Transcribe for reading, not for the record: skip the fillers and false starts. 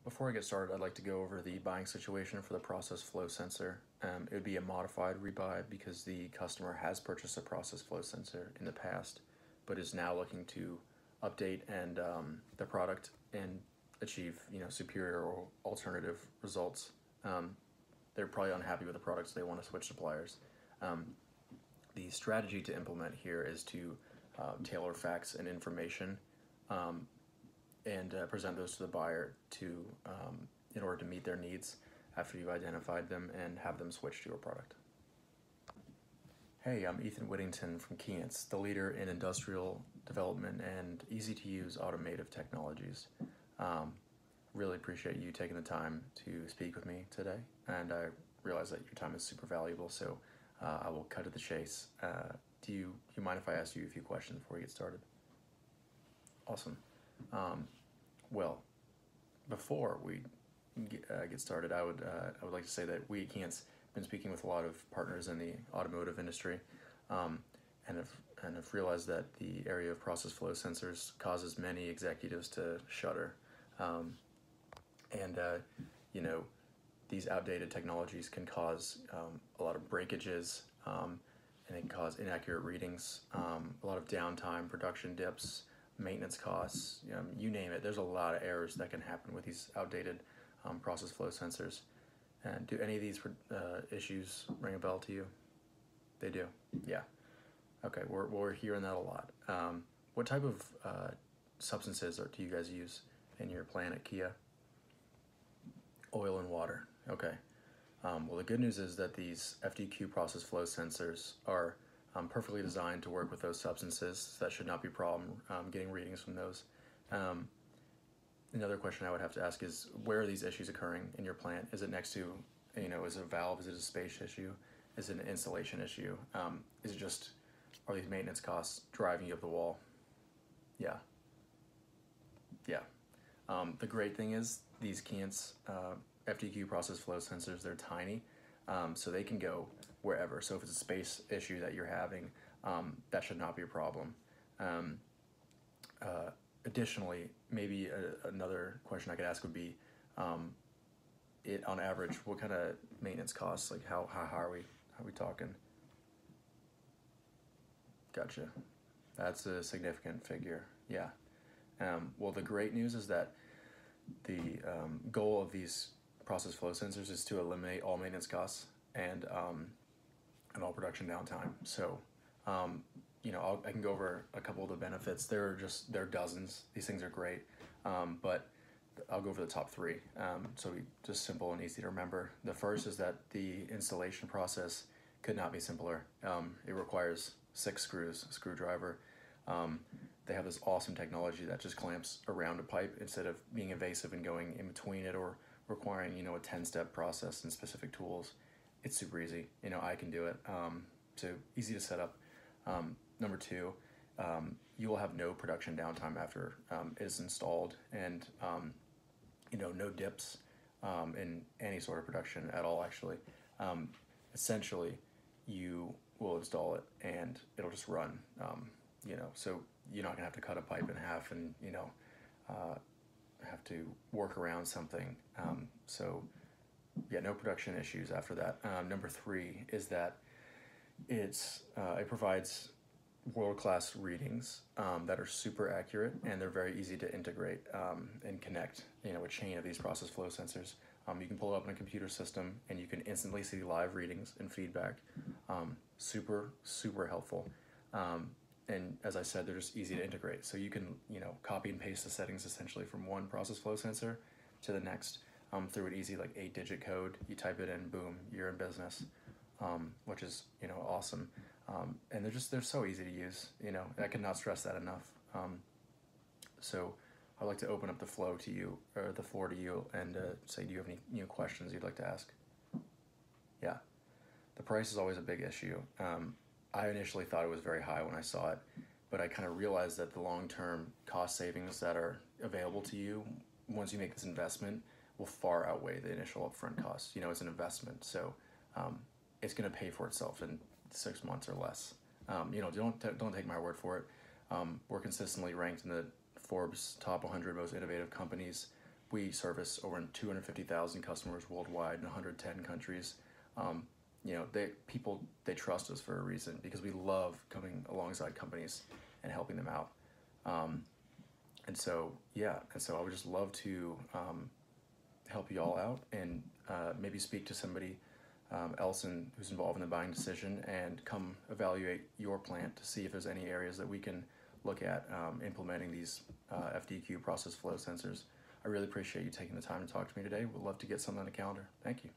Before I get started, I'd like to go over the buying situation for the process flow sensor. It would be a modified rebuy because the customer has purchased a process flow sensor in the past, but is now looking to update and the product and achieve superior or alternative results. They're probably unhappy with the products, so they want to switch suppliers. The strategy to implement here is to tailor facts and information and present those to the buyer in order to meet their needs after you've identified them and have them switch to your product. Hey, I'm Ethan Whittington from Keyence, the leader in industrial development and easy-to-use automotive technologies. Really appreciate you taking the time to speak with me today, and I realize that your time is super valuable, so I will cut to the chase. Do you mind if I ask you a few questions before we get started? Awesome. Well, before we get started, I would like to say that we at Keyence have been speaking with a lot of partners in the automotive industry, and have realized that the area of process flow sensors causes many executives to shudder, these outdated technologies can cause a lot of breakages, and it can cause inaccurate readings, a lot of downtime, production dips, maintenance costs, you name it. There's a lot of errors that can happen with these outdated process flow sensors. And do any of these issues ring a bell to you? They do? Yeah. Okay, we're hearing that a lot. What type of substances do you guys use in your plant at Kia? Oil and water. Okay. Well, the good news is that these FDQ process flow sensors are perfectly designed to work with those substances. So that should not be a problem getting readings from those. Another question I would have to ask is, where are these issues occurring in your plant? Is it next to, is it a valve? Is it a space issue? Is it an installation issue? Is it just, are these maintenance costs driving you up the wall? Yeah. Yeah. The great thing is these Keyence FDQ process flow sensors, they're tiny, so they can go wherever. So if it's a space issue that you're having, that should not be a problem. Additionally, maybe another question I could ask would be, on average, what kind of maintenance costs? Like how high are we talking? Gotcha. That's a significant figure. Yeah. Well, the great news is that the goal of these process flow sensors is to eliminate all maintenance costs and all production downtime. So, I can go over a couple of the benefits. There are dozens. These things are great, but I'll go over the top three. So just simple and easy to remember. The first is that the installation process could not be simpler. It requires 6 screws, a screwdriver. They have this awesome technology that just clamps around a pipe instead of being invasive and going in between it or requiring, a 10-step process and specific tools. It's super easy. I can do it. So easy to set up. Number two, you will have no production downtime after it is installed, and no dips in any sort of production at all, actually. Essentially, you will install it and it'll just run. So you're not gonna have to cut a pipe in half and have to work around something. So yeah, no production issues after that. Number three is that it provides world-class readings that are super accurate, and they're very easy to integrate and connect a chain of these process flow sensors. You can pull it up in a computer system and you can instantly see live readings and feedback. Super helpful. And as I said, they're just easy to integrate. So you can, copy and paste the settings essentially from one process flow sensor to the next through an easy 8-digit code. You type it in, boom, you're in business, which is, awesome. And they're so easy to use. I cannot stress that enough. So I'd like to open up the floor to you and say, do you have any questions you'd like to ask? Yeah, the price is always a big issue. I initially thought it was very high when I saw it, but I kind of realized that the long-term cost savings that are available to you once you make this investment will far outweigh the initial upfront costs. It's an investment, so it's going to pay for itself in 6 months or less. Don't take my word for it. We're consistently ranked in the Forbes top 100 most innovative companies we service over 250,000 customers worldwide in 110 countries. You know, they trust us for a reason because we love coming alongside companies and helping them out. And so I would just love to help you all out and maybe speak to somebody else who's involved in the buying decision and come evaluate your plant to see if there's any areas that we can look at implementing these FDQ process flow sensors. I really appreciate you taking the time to talk to me today. We'd love to get something on the calendar. Thank you.